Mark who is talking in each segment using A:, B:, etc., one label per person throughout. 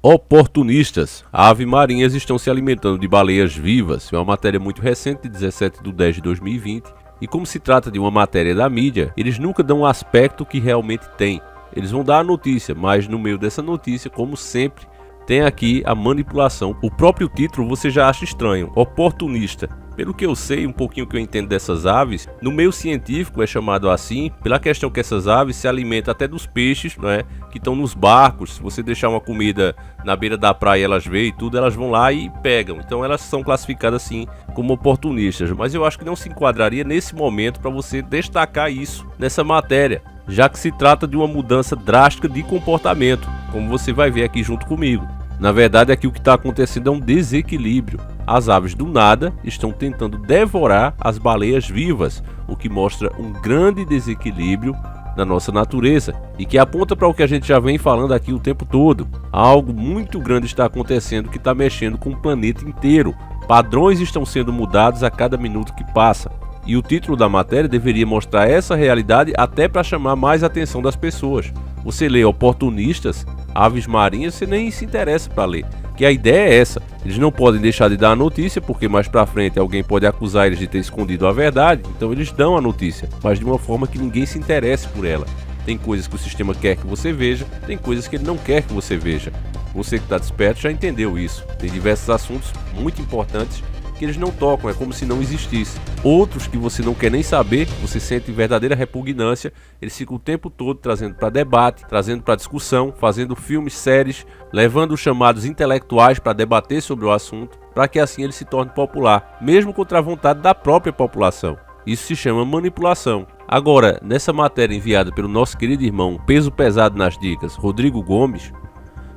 A: Oportunistas. Aves marinhas estão se alimentando de baleias vivas. É uma matéria muito recente, de 17/10/2020. E como se trata de uma matéria da mídia, eles nunca dão o aspecto que realmente tem. Eles vão dar a notícia, mas no meio dessa notícia, como sempre, tem aqui a manipulação. O próprio título você já acha estranho. Oportunista. Pelo que eu sei, um pouquinho que eu entendo dessas aves, no meio científico é chamado assim, pela questão que essas aves se alimentam até dos peixes, né, que estão nos barcos. Se você deixar uma comida na beira da praia, elas veem e tudo, elas vão lá e pegam. Então elas são classificadas assim como oportunistas. Mas eu acho que não se enquadraria nesse momento para você destacar isso nessa matéria, já que se trata de uma mudança drástica de comportamento, como você vai ver aqui junto comigo. Na verdade, aqui o que está acontecendo é um desequilíbrio. As aves do nada estão tentando devorar as baleias vivas, o que mostra um grande desequilíbrio na nossa natureza e que aponta para o que a gente já vem falando aqui o tempo todo. Algo muito grande está acontecendo que está mexendo com o planeta inteiro. Padrões estão sendo mudados a cada minuto que passa. E o título da matéria deveria mostrar essa realidade até para chamar mais a atenção das pessoas. Você lê oportunistas, aves marinhas, você nem se interessa para ler. Que a ideia é essa. Eles não podem deixar de dar a notícia, porque mais para frente alguém pode acusar eles de ter escondido a verdade. Então eles dão a notícia, mas de uma forma que ninguém se interesse por ela. Tem coisas que o sistema quer que você veja, tem coisas que ele não quer que você veja. Você que está desperto já entendeu isso. Tem diversos assuntos muito importantes que eles não tocam, é como se não existisse. Outros que você não quer nem saber, você sente verdadeira repugnância, eles ficam o tempo todo trazendo para debate, trazendo para discussão, fazendo filmes, séries, levando os chamados intelectuais para debater sobre o assunto, para que assim ele se torne popular, mesmo contra a vontade da própria população. Isso se chama manipulação. Agora, nessa matéria enviada pelo nosso querido irmão Peso Pesado nas Dicas, Rodrigo Gomes,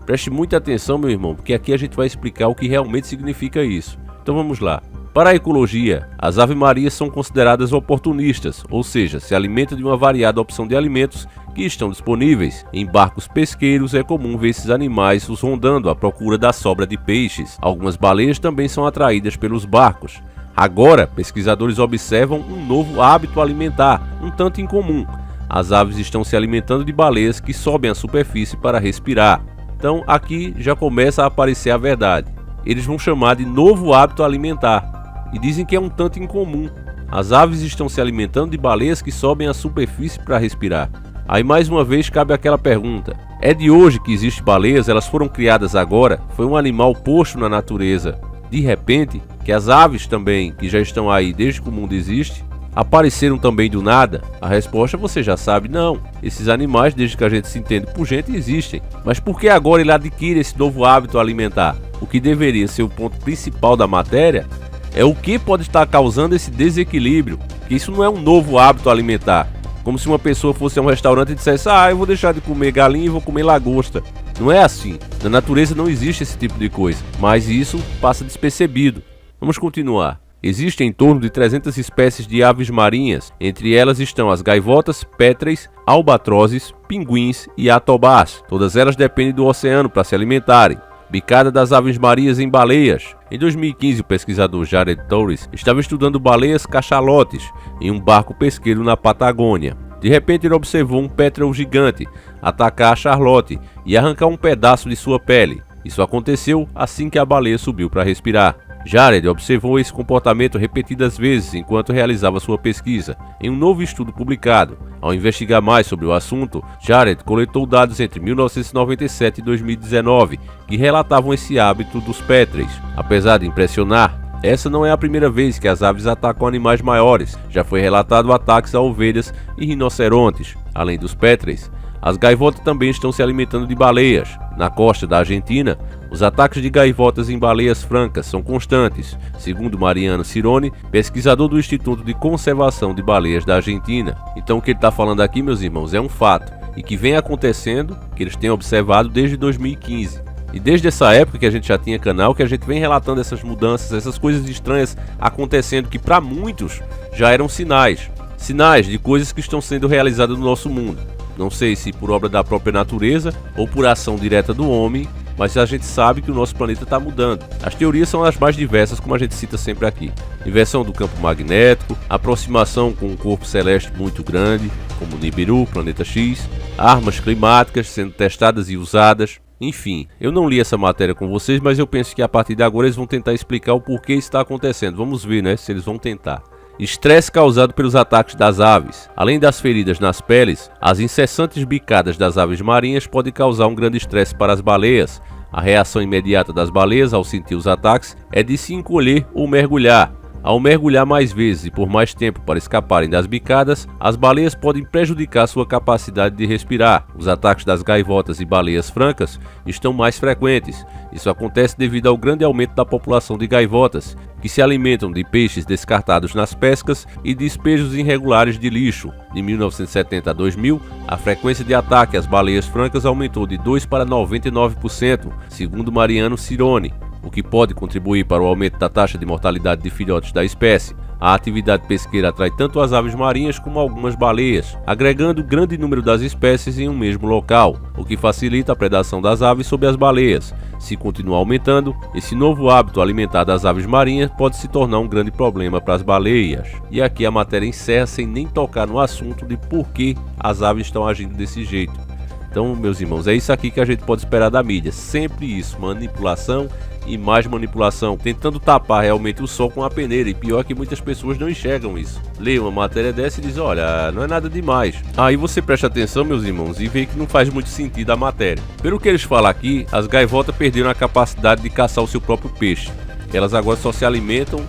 A: preste muita atenção, meu irmão, porque aqui a gente vai explicar o que realmente significa isso. Então vamos lá. Para a ecologia, as ave-marias são consideradas oportunistas, ou seja, se alimentam de uma variada opção de alimentos que estão disponíveis. Em barcos pesqueiros é comum ver esses animais os rondando à procura da sobra de peixes. Algumas baleias também são atraídas pelos barcos. Agora, pesquisadores observam um novo hábito alimentar, um tanto incomum. As aves estão se alimentando de baleias que sobem à superfície para respirar. Então aqui já começa a aparecer a verdade. Eles vão chamar de novo hábito alimentar e dizem que é um tanto incomum. As aves estão se alimentando de baleias que sobem à superfície para respirar. Aí mais uma vez cabe aquela pergunta: é de hoje que existem baleias? Elas foram criadas agora? Foi um animal posto na natureza de repente? Que as aves também, que já estão aí desde que o mundo existe, apareceram também do nada? A resposta você já sabe, não. Esses animais, desde que a gente se entende por gente, existem. Mas por que agora ele adquire esse novo hábito alimentar? O que deveria ser o ponto principal da matéria é o que pode estar causando esse desequilíbrio. Que isso não é um novo hábito alimentar. Como se uma pessoa fosse a um restaurante e dissesse: eu vou deixar de comer galinha e vou comer lagosta. Não é assim. Na natureza não existe esse tipo de coisa. Mas isso passa despercebido. Vamos continuar. Existem em torno de 300 espécies de aves marinhas, entre elas estão as gaivotas, pétreis, albatrozes, pinguins e atobás. Todas elas dependem do oceano para se alimentarem. Bicada das aves marinhas em baleias. Em 2015, o pesquisador Jared Torres estava estudando baleias cachalotes em um barco pesqueiro na Patagônia. De repente, ele observou um pétrel gigante atacar a Charlotte e arrancar um pedaço de sua pele. Isso aconteceu assim que a baleia subiu para respirar. Jared observou esse comportamento repetidas vezes enquanto realizava sua pesquisa. Em um novo estudo publicado, ao investigar mais sobre o assunto, Jared coletou dados entre 1997 e 2019 que relatavam esse hábito dos pétreis. Apesar de impressionar, essa não é a primeira vez que as aves atacam animais maiores. Já foi relatado ataques a ovelhas e rinocerontes. Além dos pétreis, as gaivotas também estão se alimentando de baleias. Na costa da Argentina, os ataques de gaivotas em baleias francas são constantes, segundo Mariano Cirone, pesquisador do Instituto de Conservação de Baleias da Argentina. Então o que ele está falando aqui, meus irmãos, é um fato, e que vem acontecendo, que eles têm observado desde 2015. E desde essa época que a gente já tinha canal, que a gente vem relatando essas mudanças, essas coisas estranhas acontecendo, que para muitos já eram sinais de coisas que estão sendo realizadas no nosso mundo. Não sei se por obra da própria natureza ou por ação direta do homem, mas a gente sabe que o nosso planeta está mudando. As teorias são as mais diversas, como a gente cita sempre aqui. Inversão do campo magnético, aproximação com um corpo celeste muito grande, como Nibiru, Planeta X, armas climáticas sendo testadas e usadas. Enfim, eu não li essa matéria com vocês, mas eu penso que a partir de agora eles vão tentar explicar o porquê isso está acontecendo. Vamos ver, né, se eles vão tentar. Estresse causado pelos ataques das aves. Além das feridas nas peles, as incessantes bicadas das aves marinhas podem causar um grande estresse para as baleias. A reação imediata das baleias ao sentir os ataques é de se encolher ou mergulhar. Ao mergulhar mais vezes e por mais tempo para escaparem das bicadas, as baleias podem prejudicar sua capacidade de respirar. Os ataques das gaivotas e baleias francas estão mais frequentes. Isso acontece devido ao grande aumento da população de gaivotas, que se alimentam de peixes descartados nas pescas e despejos irregulares de lixo. De 1970 a 2000, a frequência de ataque às baleias francas aumentou de 2 para 99%, segundo Mariano Cirone, o que pode contribuir para o aumento da taxa de mortalidade de filhotes da espécie. A atividade pesqueira atrai tanto as aves marinhas como algumas baleias, agregando grande número das espécies em um mesmo local, o que facilita a predação das aves sobre as baleias. Se continuar aumentando, esse novo hábito alimentar das aves marinhas pode se tornar um grande problema para as baleias. E aqui a matéria encerra sem nem tocar no assunto de por que as aves estão agindo desse jeito. Então, meus irmãos, é isso aqui que a gente pode esperar da mídia. Sempre isso, manipulação e mais manipulação, tentando tapar realmente o sol com a peneira. E pior que muitas pessoas não enxergam isso. Lê uma matéria dessa e diz, olha, não é nada demais. Aí você presta atenção, meus irmãos, e vê que não faz muito sentido a matéria. Pelo que eles falam aqui, as gaivotas perderam a capacidade de caçar o seu próprio peixe. Elas agora só se alimentam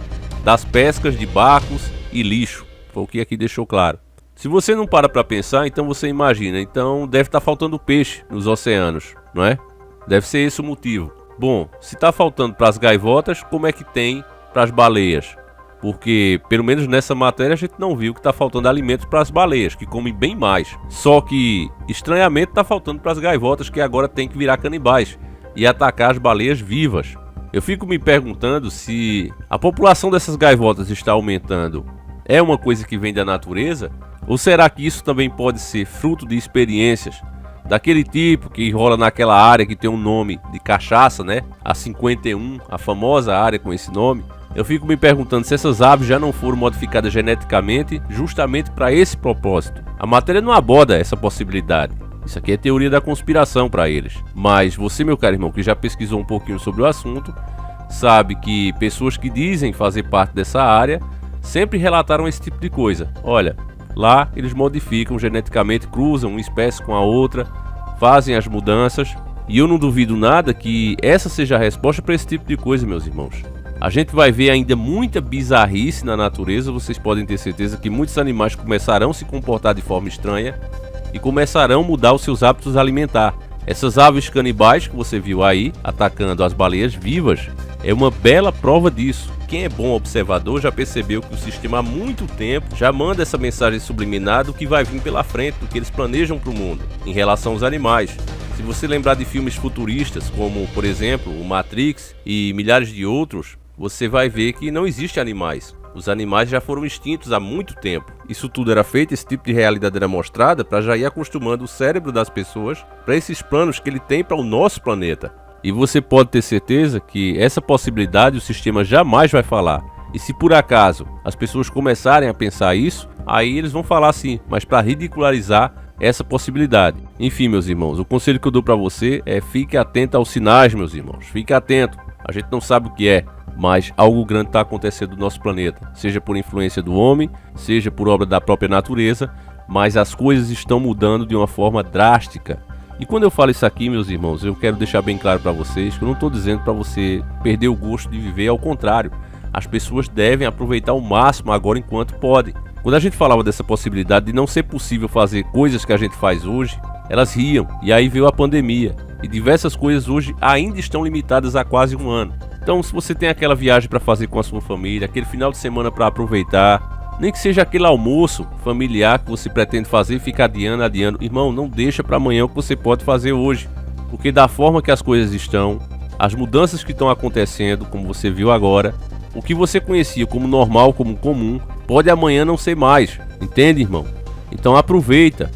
A: das pescas de barcos e lixo. Foi o que aqui deixou claro. Se você não para pensar, então você imagina, então deve estar faltando peixe nos oceanos, não é? Deve ser esse o motivo. Bom, se está faltando para as gaivotas, como é que tem para as baleias? Porque, pelo menos nessa matéria, a gente não viu que está faltando alimento para as baleias, que comem bem mais. Só que, estranhamente, está faltando para as gaivotas, que agora tem que virar canibais e atacar as baleias vivas. Eu fico me perguntando se a população dessas gaivotas está aumentando. É uma coisa que vem da natureza? Ou será que isso também pode ser fruto de experiências daquele tipo que rola naquela área que tem um nome de cachaça, né? A 51, a famosa área com esse nome. Eu fico me perguntando se essas aves já não foram modificadas geneticamente justamente para esse propósito. A matéria não aborda essa possibilidade. Isso aqui é teoria da conspiração para eles. Mas você, meu caro irmão, que já pesquisou um pouquinho sobre o assunto, sabe que pessoas que dizem fazer parte dessa área sempre relataram esse tipo de coisa. Olha, lá eles modificam geneticamente, cruzam uma espécie com a outra, fazem as mudanças. E eu não duvido nada que essa seja a resposta para esse tipo de coisa, meus irmãos. A gente vai ver ainda muita bizarrice na natureza. Vocês podem ter certeza que muitos animais começarão a se comportar de forma estranha e começarão a mudar os seus hábitos alimentares. Essas aves canibais que você viu aí, atacando as baleias vivas, é uma bela prova disso. Quem é bom observador já percebeu que o sistema há muito tempo já manda essa mensagem subliminar do que vai vir pela frente, do que eles planejam para o mundo, em relação aos animais. Se você lembrar de filmes futuristas, como, por exemplo, o Matrix e milhares de outros, você vai ver que não existem animais. Os animais já foram extintos há muito tempo. Isso tudo era feito, esse tipo de realidade era mostrada para já ir acostumando o cérebro das pessoas para esses planos que ele tem para o nosso planeta. E você pode ter certeza que essa possibilidade o sistema jamais vai falar. E se por acaso as pessoas começarem a pensar isso, aí eles vão falar sim, mas para ridicularizar essa possibilidade. Enfim, meus irmãos, o conselho que eu dou para você é fique atento aos sinais, meus irmãos. Fique atento. A gente não sabe o que é, mas algo grande está acontecendo no nosso planeta. Seja por influência do homem, seja por obra da própria natureza, mas as coisas estão mudando de uma forma drástica. E quando eu falo isso aqui, meus irmãos, eu quero deixar bem claro para vocês que eu não estou dizendo para você perder o gosto de viver, ao contrário. As pessoas devem aproveitar o máximo agora enquanto podem. Quando a gente falava dessa possibilidade de não ser possível fazer coisas que a gente faz hoje, elas riam, e aí veio a pandemia. E diversas coisas hoje ainda estão limitadas há quase um ano. Então, se você tem aquela viagem para fazer com a sua família, aquele final de semana para aproveitar, nem que seja aquele almoço familiar que você pretende fazer e fica adiando, irmão, não deixa para amanhã o que você pode fazer hoje. Porque da forma que as coisas estão, as mudanças que estão acontecendo, como você viu agora, o que você conhecia como normal, como comum, pode amanhã não ser mais, entende, irmão? Então aproveita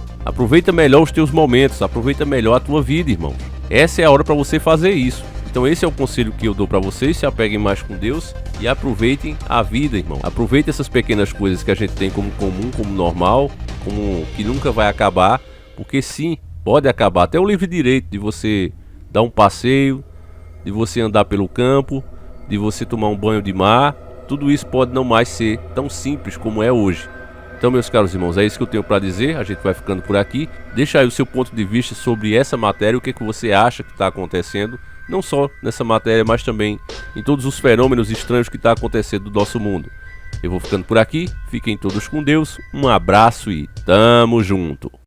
A: melhor os teus momentos, aproveita melhor a tua vida, irmão. Essa é a hora para você fazer isso. Então esse é o conselho que eu dou para vocês, se apeguem mais com Deus e aproveitem a vida, irmão. Aproveitem essas pequenas coisas que a gente tem como comum, como normal, como que nunca vai acabar, porque sim, pode acabar. Até o livre direito de você dar um passeio, de você andar pelo campo, de você tomar um banho de mar. Tudo isso pode não mais ser tão simples como é hoje. Então, meus caros irmãos, é isso que eu tenho para dizer. A gente vai ficando por aqui. Deixa aí o seu ponto de vista sobre essa matéria, o que você acha que está acontecendo, não só nessa matéria, mas também em todos os fenômenos estranhos que está acontecendo no nosso mundo. Eu vou ficando por aqui, fiquem todos com Deus, um abraço e tamo junto!